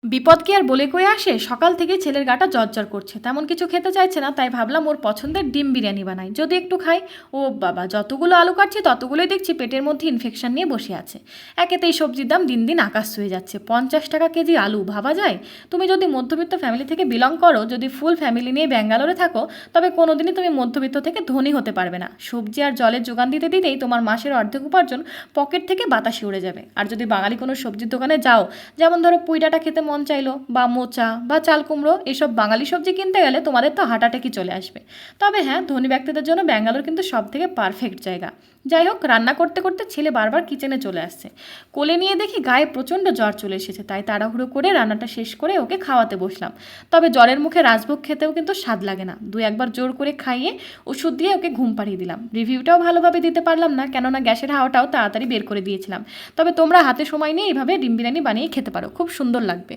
বিপদ কি আর বলে কয়ে আসে? সকাল থেকে ছেলের গাটা জ্বর করছে, তেমন কিছু খেতে চাইছে না। তাই ভাবলাম ওর পছন্দের ডিম বিরিয়ানি বানাই, যদি একটু খাই। ও বাবা, যতগুলো আলু কাটছি ততগুলোই দেখছি পেটের মধ্যে ইনফেকশন নিয়ে বসে আছে। একেতেই সবজির দাম দিন দিন আকাশ ছুঁয়ে যাচ্ছে, 50 টাকা কেজি আলু, ভাবা যায়? তুমি যদি মধ্যবিত্ত ফ্যামিলি থেকে বিলং করো, যদি ফুল ফ্যামিলি নিয়ে ব্যাঙ্গালোরে থাকো, তবে কোনোদিনই তুমি মধ্যবিত্ত থেকে ধনী হতে পারবে না। সবজি আর জলের যোগান দিতে দিতেই তোমার মাসের অর্ধেক উপার্জন পকেট থেকে বাতাসে উড়ে যাবে। আর যদি বাঙালি কোনো সবজির দোকানে যাও, যেমন ধরো পুঁই ডাঁটা খেতে মন চাইলো, বা মোচা বা চাল কুমড়ো, এসব বাঙালি সবজি কিনতে গেলে তোমাদের তো হার্ট অ্যাটাকই চলে আসবে। তবে হ্যাঁ, ধনী ব্যক্তিদের জন্য ব্যাঙ্গালোর কিন্তু সব থেকে পারফেক্ট জায়গা। যাই হোক, রান্না করতে করতে ছেলে বারবার কিচেনে চলে আসছে। কোলে নিয়ে দেখি গায়ে প্রচণ্ড জ্বর চলে এসেছে, তাই তাড়াহুড়ো করে রান্নাটা শেষ করে ওকে খাওয়াতে বসলাম। তবে জ্বরের মুখে রাজভোগ খেতেও কিন্তু স্বাদ লাগে না, দু একবার জোর করে খাইয়ে ওষুধ দিয়ে ওকে ঘুম পাড়িয়ে দিলাম। রিভিউটাও ভালোভাবে দিতে পারলাম না, কেননা গ্যাসের হাওয়াটাও তাড়াতাড়ি বের করে দিয়েছিলাম। তবে তোমরা হাতে সময় নিয়ে এইভাবে ডিম বিরিয়ানি বানিয়ে খেতে পারো, খুব সুন্দর লাগবে।